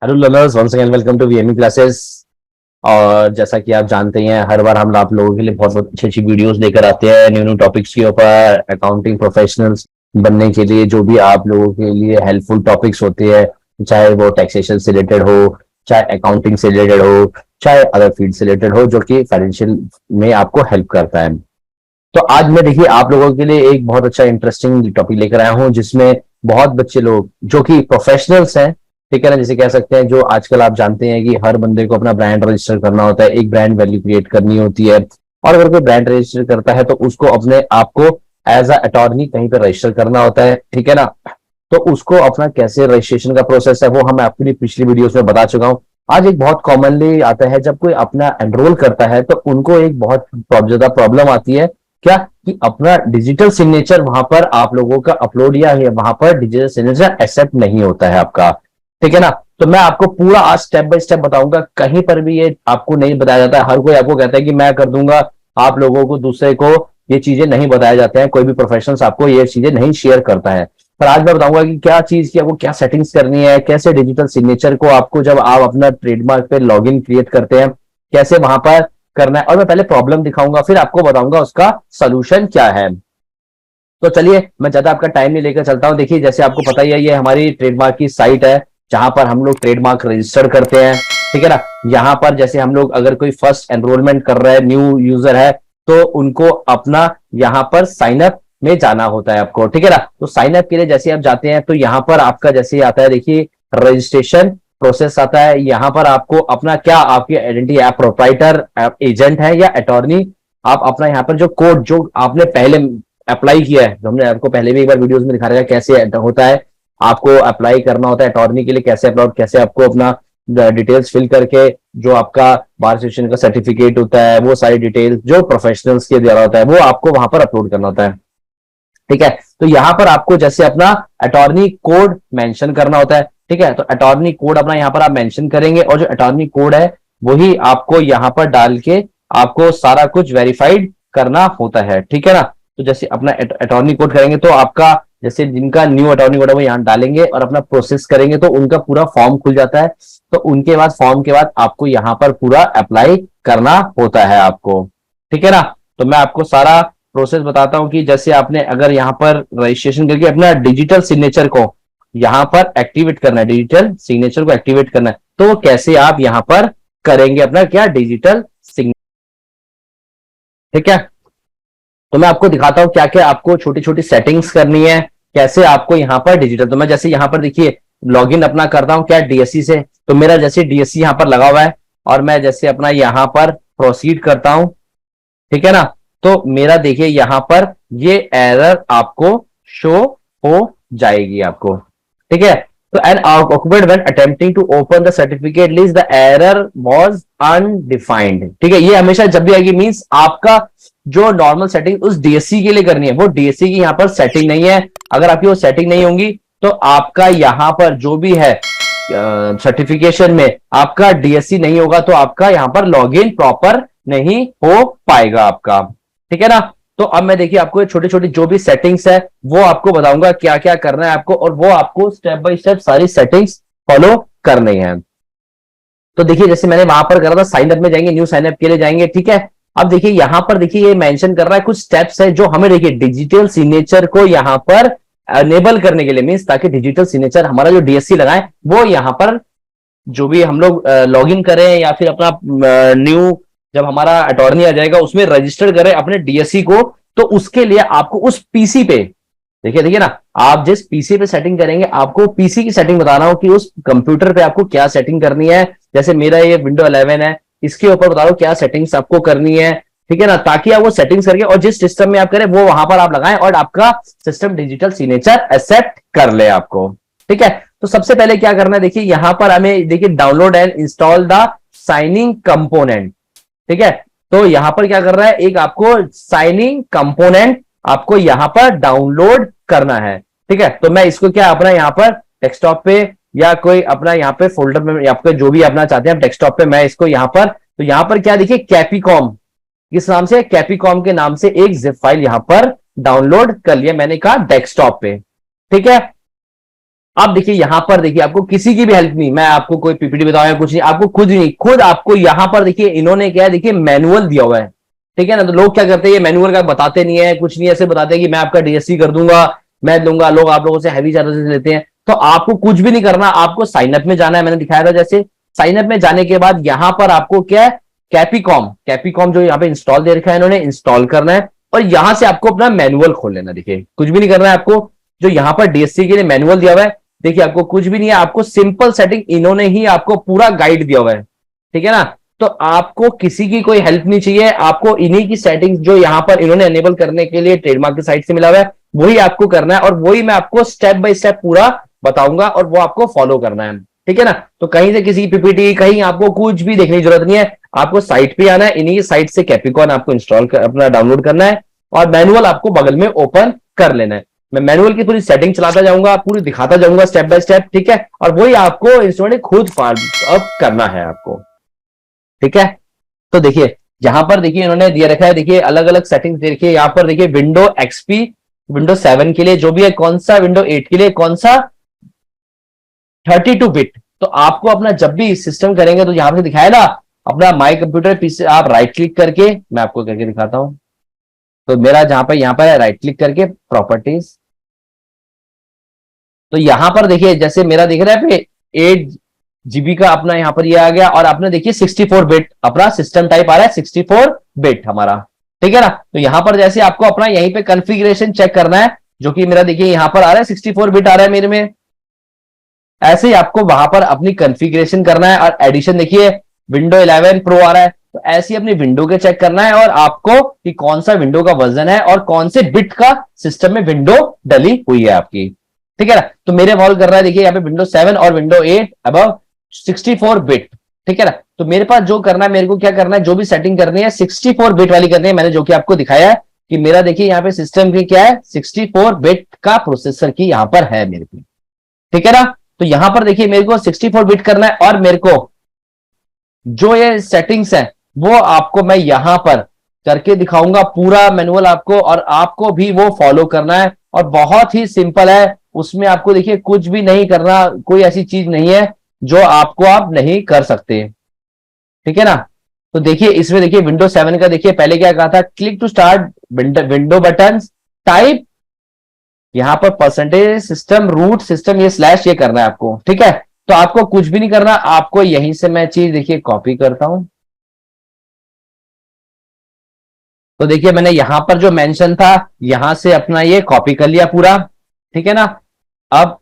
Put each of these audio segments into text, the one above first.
Hello learners, once again welcome to VME classes. और जैसा कि आप जानते हैं, हर बार हम आप लोगों के लिए बहुत बहुत अच्छी अच्छी वीडियोस लेकर आते हैं न्यू न्यू टॉपिक्स के ऊपर। अकाउंटिंग प्रोफेशनल्स बनने के लिए जो भी आप लोगों के लिए हेल्पफुल टॉपिक्स होते हैं, चाहे वो टैक्सेशन से रिलेटेड हो, चाहे अकाउंटिंग से रिलेटेड हो, चाहे अदर फील्ड से रिलेटेड हो, जो कि फाइनेंशियल में आपको हेल्प करता है। तो आज मैं देखिए आप लोगों के लिए एक बहुत अच्छा इंटरेस्टिंग टॉपिक लेकर आया हूं, जिसमें बहुत बच्चे लोग जो कि प्रोफेशनल्स हैं, ठीक है ना, जिसे कह सकते हैं, जो आजकल आप जानते हैं कि हर बंदे को अपना ब्रांड रजिस्टर करना होता है, एक ब्रांड वैल्यू क्रिएट करनी होती है। और अगर कोई ब्रांड रजिस्टर करता है तो उसको अपने आप को एज अ अटॉर्नी कहीं पर रजिस्टर करना होता है, ठीक है ना। तो उसको अपना कैसे रजिस्ट्रेशन का प्रोसेस है वो हम आपके लिए पिछली वीडियोस में बता चुका हूं। आज एक बहुत कॉमनली आता है, जब कोई अपना एनरोल करता है तो उनको एक बहुत ज्यादा प्रॉब्लम आती है, क्या कि अपना डिजिटल सिग्नेचर वहां पर आप लोगों का अपलोड या वहां पर डिजिटल सिग्नेचर एक्सेप्ट नहीं होता है आपका, ठीक है ना। तो मैं आपको पूरा आज स्टेप बाय स्टेप बताऊंगा, कहीं पर भी ये आपको नहीं बताया जाता है। हर कोई आपको कहता है कि मैं कर दूंगा, आप लोगों को, दूसरे को ये चीजें नहीं बताया जाते हैं। कोई भी प्रोफेशनल्स आपको ये चीजें नहीं शेयर करता है। पर आज मैं बताऊंगा कि क्या चीज की आपको क्या सेटिंग्स करनी है, कैसे डिजिटल सिग्नेचर को आपको जब आप अपना ट्रेडमार्क पे लॉगिन क्रिएट करते हैं कैसे वहां पर करना है। और मैं पहले प्रॉब्लम दिखाऊंगा, फिर आपको बताऊंगा उसका सोल्यूशन क्या है। तो चलिए मैं ज्यादा आपका टाइम नहीं लेकर चलता हूं। देखिए जैसे आपको पता ही है, ये हमारी ट्रेडमार्क की साइट है जहां पर हम लोग ट्रेडमार्क रजिस्टर करते हैं, ठीक है ना। यहाँ पर जैसे हम लोग अगर कोई फर्स्ट एनरोलमेंट कर रहा है, न्यू यूजर है, तो उनको अपना यहाँ पर साइन अप में जाना होता है आपको, ठीक है ना। तो साइन अप के लिए जैसे आप जाते हैं तो यहाँ पर आपका जैसे आता है, देखिए रजिस्ट्रेशन प्रोसेस आता है। यहाँ पर आपको अपना क्या आपकी आइडेंटिटी, आप प्रोप्राइटर, आप एजेंट है या अटॉर्नी, आप अपना यहाँ पर जो कोड जो आपने पहले अप्लाई किया है, जो हमने आपको पहले भी एक बार वीडियोस में दिखा रखा है कैसे होता है, आपको अप्लाई करना होता है अटॉर्नी के लिए, कैसे अप्लाई, कैसे आपको अपना डिटेल्स फिल करके जो आपका बार एसोसिएशन का सर्टिफिकेट होता है, वो सारी डिटेल्स जो प्रोफेशनल्स के द्वारा होता है वो आपको वहां पर अपलोड करना होता है, ठीक है। तो यहां पर आपको जैसे अपना अटॉर्नी कोड मेंशन करना होता है, ठीक है। तो अटॉर्नी कोड अपना यहां पर आप मेंशन करेंगे और जो अटॉर्नी कोड है वही आपको यहां पर डाल के आपको सारा कुछ वेरीफाइड करना होता है, ठीक है ना। तो जैसे अपना अटॉर्नी कोड करेंगे तो आपका जैसे जिनका न्यू अटॉर्नी कोड है वो यहां डालेंगे और अपना प्रोसेस करेंगे तो उनका पूरा फॉर्म खुल जाता है। तो उनके बाद फॉर्म के बाद आपको यहां पर पूरा अप्लाई करना होता है आपको, ठीक है ना। तो मैं आपको सारा प्रोसेस बताता हूं कि जैसे आपने अगर यहां पर रजिस्ट्रेशन करके अपना डिजिटल सिग्नेचर को यहां पर एक्टिवेट करना है, डिजिटल सिग्नेचर को एक्टिवेट करना है, तो कैसे आप यहां पर करेंगे अपना क्या डिजिटल सिग्नेचर, ठीक है। तो मैं आपको दिखाता हूं क्या क्या आपको छोटी छोटी सेटिंग्स करनी है, कैसे आपको यहां पर डिजिटल। तो मैं जैसे यहां पर देखिए लॉगिन अपना करता हूं क्या डीएससी से, तो मेरा जैसे डीएससी यहां पर लगा हुआ है और मैं जैसे अपना यहां पर प्रोसीड करता हूं, ठीक है ना। तो मेरा देखिए यहां पर ये एरर आपको शो हो जाएगी आपको, ठीक है। तो an occupied when attempting to open the certificate list the error was undefined, ठीक है। ये हमेशा जब भी आएगी मींस आपका जो नॉर्मल सेटिंग उस डीएससी के लिए करनी है वो डीएससी की यहां पर सेटिंग नहीं है। अगर आपकी वो सेटिंग नहीं होंगी तो आपका यहां पर जो भी है सर्टिफिकेशन में आपका डीएससी नहीं होगा, तो आपका यहां पर लॉगिन प्रॉपर नहीं हो पाएगा आपका, ठीक है ना। तो अब मैं देखिए आपको छोटी छोटी जो भी सेटिंग्स है वो आपको बताऊंगा क्या क्या करना है आपको, और वो आपको स्टेप बाय स्टेप सारी सेटिंग्स फॉलो करनी है। तो देखिए जैसे मैंने वहां पर करा था, साइन अप में जाएंगे, न्यू साइन अप के लिए जाएंगे, ठीक है। अब देखिए यहां पर देखिए ये मेंशन कर रहा है कुछ स्टेप्स है जो हमें देखिए डिजिटल सिग्नेचर को यहां पर अनेबल करने के लिए, मींस ताकि डिजिटल सिग्नेचर हमारा जो डीएससी लगाए वो यहां पर जो भी हम लोग लॉगिन करें या फिर अपना न्यू जब हमारा अटॉर्नी आ जाएगा उसमें रजिस्टर करें अपने डीएससी को, तो उसके लिए आपको उस पीसी पे देखिए देखिए ना, आप जिस पीसी पे सेटिंग करेंगे आपको पीसी की सेटिंग बता रहा हूं कि उस कंप्यूटर पे आपको क्या सेटिंग करनी है। जैसे मेरा ये विंडो 11 है, इसके ऊपर बता रहा हूं क्या सेटिंग्स आपको करनी है, ठीक है ना, ताकि आप वो सेटिंग्स करके और जिस सिस्टम में आप करें वो वहां पर आप लगाएं और आपका सिस्टम डिजिटल सिग्नेचर एक्सेप्ट कर ले आपको, ठीक है। तो सबसे पहले क्या करना है, देखिए यहां पर हमें देखिए download and install the signing component, ठीक है। तो यहां पर क्या कर रहा है, एक आपको साइनिंग कंपोनेंट आपको यहां पर डाउनलोड करना है, ठीक है। तो मैं इसको क्या अपना यहां पर डेस्कटॉप पे या कोई अपना यहां पे फोल्डर में आपको जो भी अपना चाहते हैं डेस्कटॉप पे, मैं इसको यहां पर, तो यहां पर क्या देखिए कैपीकॉम किस नाम से, कैपीकॉम के नाम से एक जिप फाइल यहां पर डाउनलोड कर लिया मैंने कहा डेस्कटॉप पे। ठीक है, अब देखिए यहां पर देखिए आपको किसी की भी हेल्प नहीं, मैं आपको कोई पीपीटी बताऊं कुछ नहीं, आपको खुद नहीं, खुद आपको यहां पर देखिए इन्होंने क्या है, देखिए मैनुअल दिया हुआ है। ठीक है ना, तो लोग क्या करते हैं, ये मैनुअल का बताते नहीं है, कुछ नहीं ऐसे बताते हैं कि मैं आपका डीएससी कर दूंगा, मैं दूंगा, लोग आप लोगों से हैवी चार्जेस लेते हैं। तो आपको कुछ भी नहीं करना, आपको साइनअप में जाना है, मैंने दिखाया था जैसे। साइनअप में जाने के बाद यहां पर आपको क्या है, कैपिकॉम, कैपिकॉम जो यहाँ पे इंस्टॉल दे रखा है इन्होंने, इंस्टॉल करना है। और यहां से आपको अपना मैनुअल खोल लेना, देखिए कुछ भी नहीं करना है आपको, जो यहाँ पर डीएससी के लिए मैनुअल दिया हुआ है, देखिए आपको कुछ भी नहीं है, आपको सिंपल सेटिंग इन्होंने ही आपको पूरा गाइड दिया हुआ है। ठीक है ना, तो आपको किसी की कोई हेल्प नहीं चाहिए, आपको इन्हीं की सेटिंग्स जो यहां पर इन्होंने एनेबल करने के लिए ट्रेडमार्क की साइट से मिला हुआ है, वही आपको करना है, और वही मैं आपको स्टेप बाय स्टेप पूरा बताऊंगा, और वो आपको फॉलो करना है। ठीक है ना, तो कहीं से किसी पीपीटी कहीं आपको कुछ भी देखने की जरूरत नहीं है, आपको साइट पे आना है, इन्हीं की साइट से कैपिकॉन आपको इंस्टॉल अपना डाउनलोड करना है, और मैनुअल आपको बगल में ओपन कर लेना है। मैं मैनुअल की पूरी सेटिंग चलाता जाऊंगा, पूरी दिखाता जाऊंगा स्टेप बाय स्टेप। ठीक है, और वही आपको इंस्ट्रूमेंट खुद फार्म अप करना है आपको। ठीक है, तो देखिए यहां पर देखिए इन्होंने दिया रखा है, देखिए अलग अलग सेटिंग्स देखिए, यहां पर देखिए विंडो एक्सपी, विंडो 7 के लिए जो भी है कौन सा, विंडो 8 के लिए कौन सा, 32 बिट। तो आपको अपना जब भी सिस्टम करेंगे तो यहां पे दिखाया ना, अपना माई कंप्यूटर पीसी आप राइट क्लिक करके, मैं आपको करके दिखाता हूं। तो मेरा जहां पर यहां पर राइट क्लिक करके प्रॉपर्टीज, तो यहां पर देखिए जैसे मेरा दिख रहा है पे 8 GB का अपना यहां पर ये आ गया, और आपने देखिए 64 बिट अपना सिस्टम टाइप आ रहा है, 64 बिट हमारा। ठीक है ना, तो यहां पर जैसे आपको अपना यहीं पे कॉन्फ़िगरेशन चेक करना है, जो कि मेरा देखिए यहां पर आ रहा है 64 बिट आ रहा है मेरे में, ऐसे ही आपको वहां पर अपनी कॉन्फ़िगरेशन करना है। और एडिशन देखिए विंडो 11 प्रो आ रहा है, तो ऐसे ही अपनी विंडो के चेक करना है, और आपको कि कौन सा विंडो का वर्जन है और कौन से बिट का सिस्टम में विंडो डली हुई है आपकी। ठीक है ना, तो मेरे वॉल्व कर रहा है देखिए यहाँ पे विंडो 7 और विंडो 8 अबव 64 बिट। ठीक है ना, तो मेरे पास जो करना है, मेरे को क्या करना है, जो भी सेटिंग करनी है 64 बिट वाली करनी है, मैंने जो कि आपको दिखाया है कि मेरा देखिए यहाँ पे सिस्टम की क्या है, 64 बिट का प्रोसेसर की यहाँ पर है मेरे को। ठीक है ना, तो यहां पर देखिए मेरे को 64 बिट करना है, और मेरे को जो ये सेटिंग्स है वो आपको मैं यहां पर करके दिखाऊंगा, पूरा मैनुअल आपको, और आपको भी वो फॉलो करना है, और बहुत ही सिंपल है, उसमें आपको देखिए कुछ भी नहीं करना, कोई ऐसी चीज नहीं है जो आपको आप नहीं कर सकते। ठीक है ना, तो देखिए इसमें देखिए विंडो 7 का देखिए पहले क्या कहा था, click to start window button, type यहां पर परसेंटेज सिस्टम रूट सिस्टम, ये स्लैश ये करना है आपको। ठीक है, तो आपको कुछ भी नहीं करना, आपको यहीं से मैं चीज देखिए कॉपी करता हूं। तो देखिए मैंने यहां पर जो मेंशन था, यहां से अपना ये कॉपी कर लिया पूरा। ठीक है ना, अब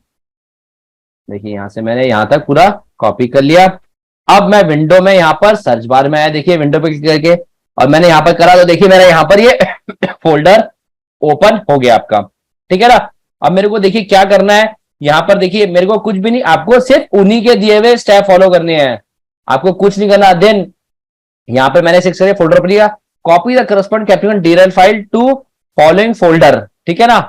देखिए यहां से मैंने यहां तक पूरा कॉपी कर लिया। अब मैं विंडो में यहां पर सर्च बार में आया, देखिए विंडो पे क्लिक करके, और मैंने यहां पर करा, तो देखिए मेरा यहां पर ये फोल्डर ओपन हो गया आपका। ठीक है ना, अब मेरे को देखिए क्या करना है, यहां पर देखिए मेरे को कुछ भी नहीं, आपको सिर्फ उन्हीं के दिए हुए स्टेप फॉलो करने हैं, आपको कुछ नहीं करना। देन यहां पर मैंने 6 फोल्डर पर लिया, copy the correspond caption DL file to following folder. ठीक है ना,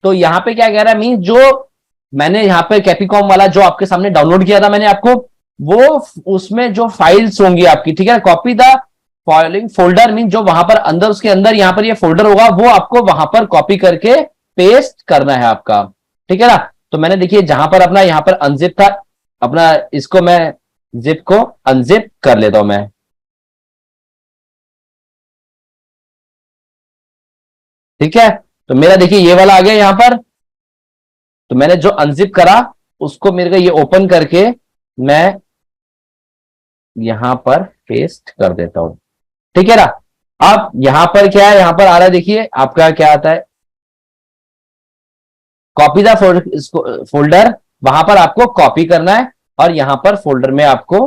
तो यहां पे क्या कह रहा है, मीन जो मैंने यहाँ पे कैपिकॉम वाला जो आपके सामने डाउनलोड किया था मैंने आपको, वो उसमें जो फाइल्स होंगी आपकी, ठीक है, copy the following folder, mean जो वहां पर अंदर उसके अंदर यहाँ पर ये फोल्डर होगा, वो आपको वहां पर कॉपी करके पेस्ट करना है आपका। ठीक है ना, तो मैंने देखिए जहां पर अपना यहाँ पर अनजिप था, अपना इसको मैं जिप को अनजिप कर लेता हूं मैं। ठीक है, तो मेरा देखिए ये वाला आ गया यहां पर, तो मैंने जो अनजिप करा उसको मेरे को ये ओपन करके मैं यहां पर पेस्ट कर देता हूं। ठीक है ना, अब यहां पर क्या है, यहां पर आ रहा है देखिए आपका क्या आता है, कॉपी द फोल्डर, वहां पर आपको कॉपी करना है, और यहां पर फोल्डर में आपको,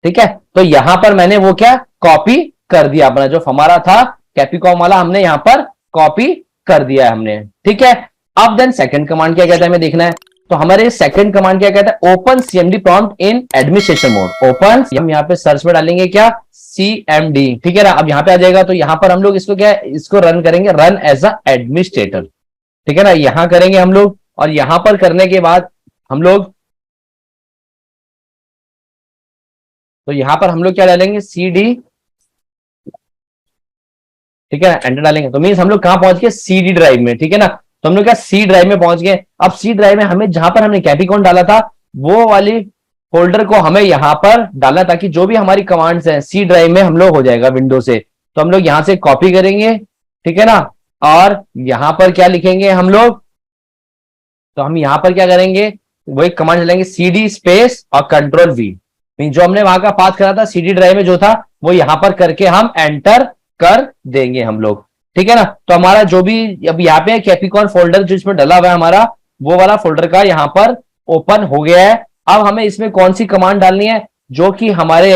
ठीक है, तो यहां पर मैंने वो क्या कॉपी कर दिया, अपना जो हमारा था कैपिकॉम वाला हमने यहां पर कॉपी कर दिया है हमने। ठीक है, अब देन सेकंड कमांड क्या कहता है हमें देखना है, तो हमारे सेकंड कमांड क्या कहता है, open CMD prompt in administration mode, open, हम यहाँ पे सर्च में डालेंगे क्या, सीएमडी। ठीक है ना, अब यहाँ पे आ जाएगा, तो यहां पर हम लोग इसको क्या है, इसको रन करेंगे, रन एज अ एडमिनिस्ट्रेटर। ठीक है ना, यहां करेंगे हम लोग, और यहां पर करने के बाद हम लोग, तो यहां पर हम लोग क्या डालेंगे, सी डी ठीक है, एंटर डालेंगे तो मीन्स हम लोग कहां पहुंच गए, CD ड्राइव में, ठीक है ना। तो हम लोग क्या सी ड्राइव में पहुंच गए। अब सी ड्राइव में हमें जहां पर हमने कैपिकॉन डाला था वो वाली फोल्डर को हमें यहां पर डालना, ताकि जो भी हमारी कमांड्स हैं सी ड्राइव में हम लोग हो जाएगा विंडो से। तो हम लोग यहां से कॉपी करेंगे, ठीक है ना, और यहां पर क्या लिखेंगे हम लोग, तो हम यहां पर क्या करेंगे, वो एक कमांड चलाएंगे CD स्पेस और कंट्रोल V। जो हमने वहां का पाथ करा था CD ड्राइव में जो था वो यहां पर करके हम एंटर कर देंगे हम लोग, ठीक है ना। तो हमारा जो भी अब यहाँ पे कैपिकॉन फोल्डर जो इसमें डला हुआ है हमारा, वो वाला फोल्डर का यहाँ पर ओपन हो गया है। अब हमें इसमें कौन सी कमांड डालनी है जो कि हमारे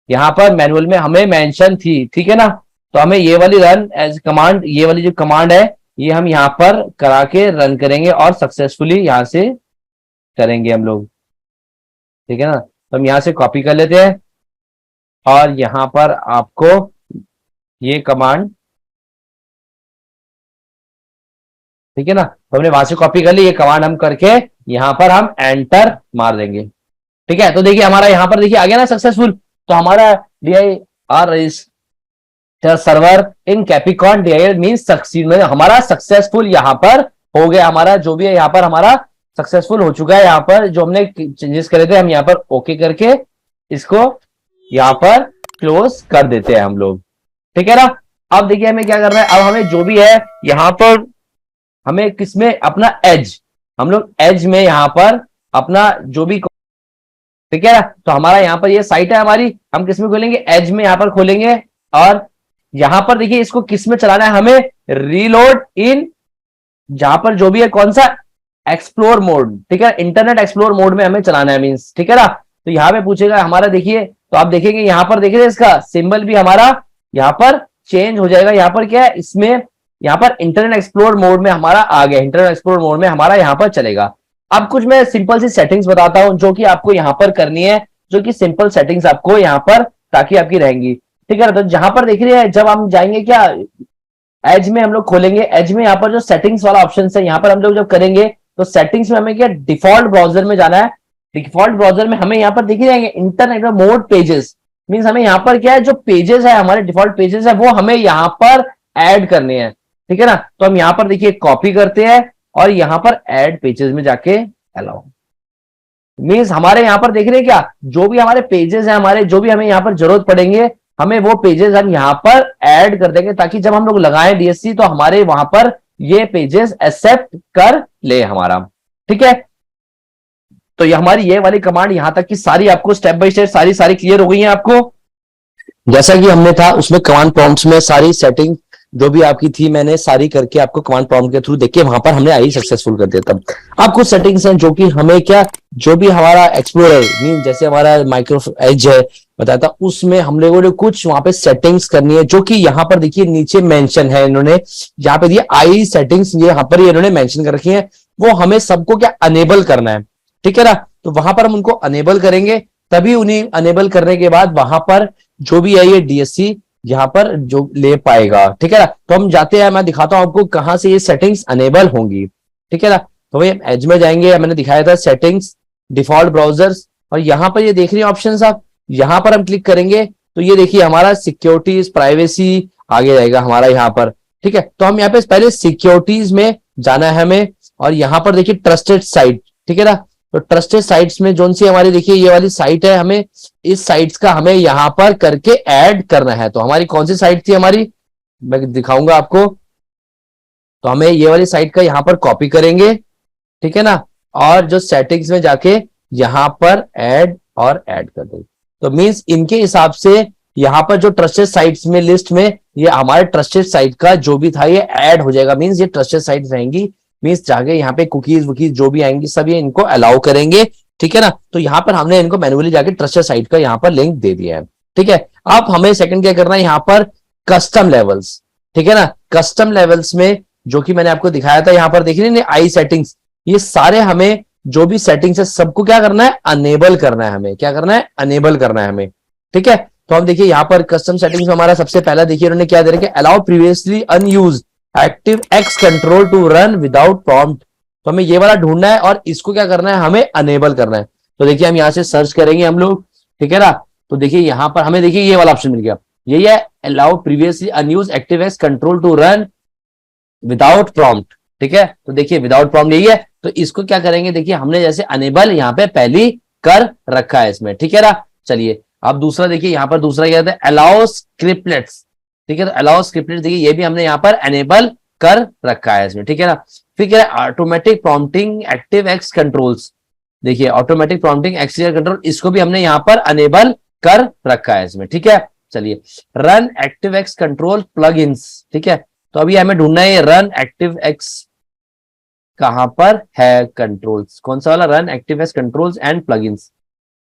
यहां पर मैनुअल में हमें मेंशन थी, ठीक है ना। तो हमें ये वाली रन एज कमांड, ये वाली जो कमांड है ये हम यहां पर करा के रन करेंगे और सक्सेसफुली यहां से करेंगे हम लोग, ठीक है ना। तो हम यहां से कॉपी कर लेते हैं और यहां पर आपको ये कमांड, ठीक है ना, तो हमने वहां से कॉपी कर ली, ये कमांड हम करके यहां पर हम एंटर मार देंगे, ठीक है। तो देखिए हमारा यहां पर देखिए आ गया ना सक्सेसफुल। तो हमारा DIR सर्वर इन कैपिकॉन DIR मीन सक्सीड में हमारा सक्सेसफुल यहां पर हो गया, हमारा जो भी है यहां पर हमारा सक्सेसफुल हो चुका है। यहां पर जो हमने चेंजेस करे थे हम यहां पर ओके करके इसको यहां पर क्लोज कर देते हैं हम लोग, ठीक है ना। अब देखिए हमें क्या करना है, अब हमें जो भी है यहां पर हमें किसमें अपना एज, हम लोग एज में यहां पर अपना जो भी, ठीक है ना। तो हमारा यहां पर ये साइट है हमारी, हम किसमें खोलेंगे, एज में यहां पर खोलेंगे। और यहां पर देखिए इसको किस में चलाना है, हमें रीलोड इन, जहां पर जो भी है कौन सा, एक्सप्लोर मोड, ठीक है, इंटरनेट एक्सप्लोर मोड में हमें चलाना है मींस, ठीक है ना। तो यहां पे पूछेगा हमारा, देखिए तो आप देखेंगे यहां पर देखिए इसका सिंबल भी हमारा यहां पर चेंज हो जाएगा। यहां पर क्या है, इसमें यहां पर इंटरनेट एक्सप्लोर मोड में हमारा आ गया, इंटरनेट एक्सप्लोर मोड में हमारा यहां पर चलेगा। अब कुछ मैं सिंपल सी सेटिंग्स बताता हूं जो कि आपको यहां पर करनी है, जो कि सिंपल सेटिंग्स आपको यहां पर ताकि आपकी रहेंगी, ठीक है ना। तो जहां पर देख रहे हैं जब हम जाएंगे क्या, एज में हम लोग खोलेंगे, एज में यहाँ पर जो सेटिंग्स वाला ऑप्शन है यहाँ पर हम लोग जब करेंगे तो सेटिंग्स में हमें क्या डिफॉल्ट ब्राउजर में जाना है। डिफॉल्ट ब्राउजर में हमें यहाँ पर दिख जाएंगे इंटरनेट मोड पेजेस, मींस हमें यहाँ पर क्या है जो पेजेस है हमारे डिफॉल्ट पेजेस है वो हमें यहाँ पर ऐड करने हैं, ठीक है ना। तो हम यहाँ पर देखिए कॉपी करते हैं और यहाँ पर ऐड पेजेस में जाके अलाउ, मींस हमारे यहाँ पर देख रहे हैं क्या, जो भी हमारे पेजेस है हमारे, जो भी हमें यहाँ पर जरूरत पड़ेंगे हमें वो पेजेस हम यहाँ पर ऐड कर देंगे, ताकि जब हम लोग लगाएं DSC तो हमारे वहां पर ये पेजेस एक्सेप्ट कर ले हमारा, ठीक है। तो ये हमारी ये वाली कमांड यहां तक की सारी आपको स्टेप बाय स्टेप सारी सारी क्लियर हो गई है आपको, जैसा कि हमने था उसमें कमांड प्रॉम्प्ट्स में सारी सेटिंग जो भी आपकी थी मैंने सारी करके आपको कमांड प्रॉम्प्ट के थ्रू देखिए वहां पर हमने आई सक्सेसफुल कर दिया। तब अब कुछ सेटिंग्स हैं जो कि हमें क्या, जो भी हमारा एक्सप्लोरर मीन जैसे हमारा माइक्रो एज है बताया था उसमें हम लोगों ने कुछ वहां पे सेटिंग्स करनी है, जो कि यहाँ पर देखिए नीचे मेंशन है, इन्होंने यहाँ पे दिए आई सेटिंग्स, ये यहाँ पर इन्होंने मेंशन कर रखी है, वो हमें सबको क्या अनेबल करना है, ठीक है ना। तो वहां पर हम उनको अनेबल करेंगे, तभी उन्हें अनेबल करने के बाद वहां पर जो भी है ये DSC यहाँ पर जो ले पाएगा, ठीक है ना। तो हम जाते हैं, मैं दिखाता हूं आपको कहां से ये सेटिंग्स अनेबल होंगी, ठीक है ना। तो भाई एज में जाएंगे, मैंने दिखाया था सेटिंग्स, डिफॉल्ट ब्राउजर्स, और यहां पर ये देख रहे हैं ऑप्शंस आप, यहां पर हम क्लिक करेंगे तो ये देखिए हमारा सिक्योरिटीज प्राइवेसी आगे जाएगा हमारा यहाँ पर, ठीक है। तो हम यहाँ पे पहले सिक्योरिटीज में जाना है हमें, और यहाँ पर देखिए ट्रस्टेड साइट, ठीक है ना। तो ट्रस्टेड साइट्स में जोन सी हमारी देखिए ये वाली साइट है, हमें इस साइट्स का हमें यहां पर करके ऐड करना है। तो हमारी कौन सी साइट थी हमारी, मैं दिखाऊंगा आपको। तो हमें ये वाली साइट का यहां पर कॉपी करेंगे, ठीक है ना, और जो सेटिंग्स में जाके यहां पर ऐड और ऐड कर देंगे। तो मींस इनके हिसाब से यहां पर जो ट्रस्टेड साइट्स में लिस्ट में ये हमारे ट्रस्टेड साइट का जो भी था ये ऐड हो जाएगा, मींस ये ट्रस्टेड साइट रहेंगी, मींस जाके यहाँ पे कुकीज वुकीज जो भी आएंगी सब ये इनको अलाउ करेंगे, ठीक है ना। तो यहाँ पर हमने इनको मैन्युअली जाके ट्रस्टेड साइट का यहाँ पर लिंक दे दिया है, ठीक है। अब हमें सेकंड क्या करना है, यहाँ पर कस्टम लेवल्स, ठीक है ना। कस्टम लेवल्स में जो कि मैंने आपको दिखाया था यहाँ पर देखिए आई सेटिंग्स, ये सारे हमें जो भी सेटिंग्स है सबको क्या करना है, अनेबल करना है, हमें क्या करना है, अनेबल करना है हमें, ठीक है। तो हम देखिए यहाँ पर कस्टम सेटिंग्स में हमारा सबसे पहला देखिए उन्होंने क्या दे रखा है, allow previously unused active X control to run without prompt. तो हमें ये वाला ढूंढना है और इसको क्या करना है, हमें अनेबल करना है। तो देखिए हम यहाँ से सर्च करेंगे हम लोग, ठीक है ना। तो देखिए यहाँ पर हमें देखिए ये वाला ऑप्शन मिल गया, यही है allow previously unused ActiveX control to run without prompt. ठीक है, तो देखिए विदाउट प्रॉम्प्ट यही है, तो इसको क्या करेंगे, देखिए हमने जैसे अनेबल यहाँ पे पहली कर रखा है इसमें। ठीक है ना, चलिए अब दूसरा देखिए, यहाँ पर दूसरा क्या कहते हैं, अलाउ स्क्रिप्टलेट्स। ठीक है, तो अलाउ स्क्रिप्टलेट्स देखिए ये भी हमने यहाँ पर अनेबल कर रखा है इसमें। ठीक है ना, फिर क्या है ऑटोमेटिक प्रॉम्प्टिंग ActiveX कंट्रोल्स। देखिए ऑटोमेटिक प्रॉम्प्टिंग एक्सटीरियर कंट्रोल, इसको भी हमने यहाँ पर अनेबल कर रखा है इसमें। ठीक है, चलिए रन ActiveX कंट्रोल प्लगइन्स। ठीक है, तो अभी हमें ढूंढना है रन ActiveX कहां पर है, कंट्रोल्स कौन सा वाला, run ActiveX controls and plugins.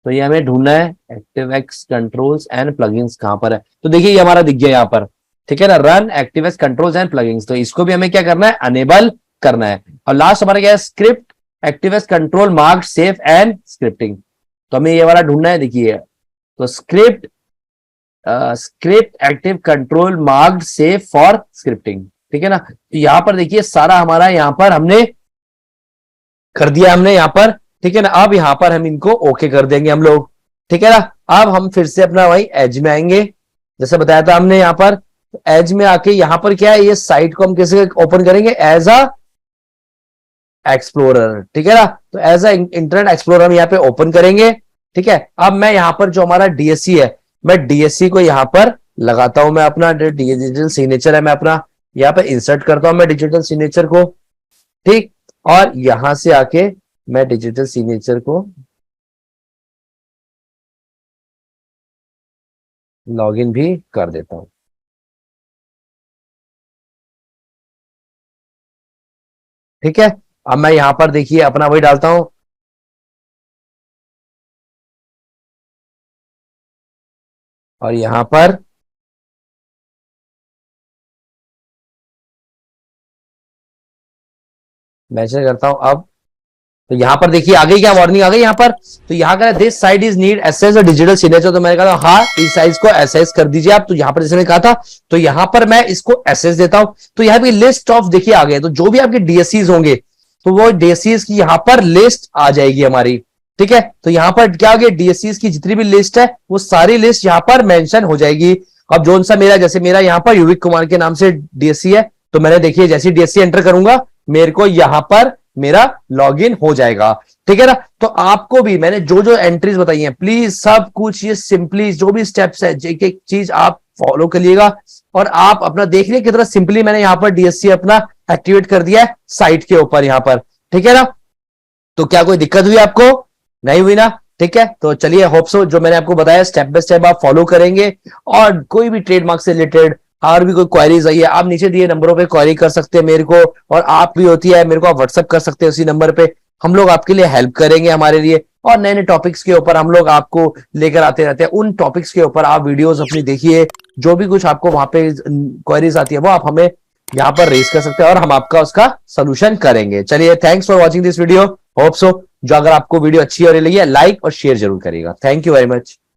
तो ये हमें ढूंढना है ActiveX कंट्रोल्स एंड प्लगइन्स कहां पर है, तो देखिए ये हमारा दिख गया यहाँ पर। ठीक है ना, run ActiveX controls and plugins, तो इसको भी हमें क्या करना है, अनेबल करना है। और लास्ट हमारा क्या है, script ActiveX control marked safe and scripting, तो हमें ये वाला ढूंढना है। देखिए तो script active control marked safe for scripting. ठीक है ना, तो यहां पर देखिए सारा हमारा यहाँ पर हमने कर दिया हमने यहाँ पर। ठीक है ना, अब यहाँ पर हम इनको ओके कर देंगे हम लोग। ठीक है ना, अब हम फिर से अपना भाई एज में आएंगे, जैसे बताया था हमने यहाँ पर। एज में आके यहाँ पर क्या है, ये साइट को हम कैसे ओपन करेंगे, एज अ एक्सप्लोरर। ठीक है ना, तो एज अ इंटरनेट एक्सप्लोरर हम यहाँ पे ओपन करेंगे। ठीक है, अब मैं यहाँ पर जो हमारा डीएससी है, मैं डीएससी को यहाँ पर लगाता हूं, मैं अपना डिजिटल सिग्नेचर है, मैं अपना यहाँ पे इंसर्ट करता हूं मैं डिजिटल सिग्नेचर को। ठीक, और यहां से आके मैं डिजिटल सिग्नेचर को लॉगिन भी कर देता हूं। ठीक है, अब मैं यहां पर देखिए अपना वही डालता हूं, और यहां पर मैसेज करता हूं। अब तो यहां पर देखिए आ गई क्या, वार्निंग आ गई यहाँ पर। तो यहाँ का this site is need access digital signature, तो मैंने कहा हाँ इस साइज को एसेस कर दीजिए आप। तो यहाँ पर जैसे मैंने कहा था, तो यहाँ पर मैं इसको एसेस देता हूं, तो यहाँ पे लिस्ट ऑफ देखिए आ गए, तो जो भी आपके डीएससीज होंगे तो वो डीएससीज की यहाँ पर लिस्ट आ जाएगी हमारी। ठीक है, तो यहाँ पर क्या हो गया, डीएससीज की जितनी भी लिस्ट है वो सारी लिस्ट यहाँ पर मेंशन हो जाएगी। अब जोन सा मेरा, जैसे मेरा यहाँ पर युविक कुमार के नाम से डीएससी है, तो मैंने देखिए जैसे डीएससी एंटर करूंगा मेरे को यहाँ पर मेरा लॉगिन हो जाएगा। ठीक है ना, तो आपको भी मैंने जो जो एंट्रीज बताई हैं, प्लीज सब कुछ ये सिंपली जो भी स्टेप्स है एक एक चीज आप फॉलो करिएगा, और आप अपना देख लिया कितना सिंपली मैंने यहाँ पर डीएससी अपना एक्टिवेट कर दिया है साइट के ऊपर यहाँ पर। ठीक है ना, तो क्या कोई दिक्कत हुई आपको, नहीं हुई ना। ठीक है, तो चलिए होप सो जो मैंने आपको बताया स्टेप बाय स्टेप आप फॉलो करेंगे, और कोई भी ट्रेडमार्क से रिलेटेड और भी कोई क्वेरीज आई है, आप नीचे दिए नंबरों पे क्वेरी कर सकते हैं मेरे को, और आप भी होती है मेरे को आप व्हाट्सअप कर सकते हैं उसी नंबर पे, हम लोग आपके लिए हेल्प करेंगे हमारे लिए। और नए नए टॉपिक्स के ऊपर हम लोग आपको लेकर आते रहते हैं, उन टॉपिक्स के ऊपर आप वीडियोस अपनी देखिए, जो भी कुछ आपको वहां पे क्वेरीज आती है वो आप हमें यहाँ पर रेज कर सकते हैं, और हम आपका उसका सोल्यूशन करेंगे। चलिए thanks for watching this video, hope so जो अगर आपको वीडियो अच्छी हो रही लगी है लाइक और शेयर जरूर करिएगा। Thank you very much.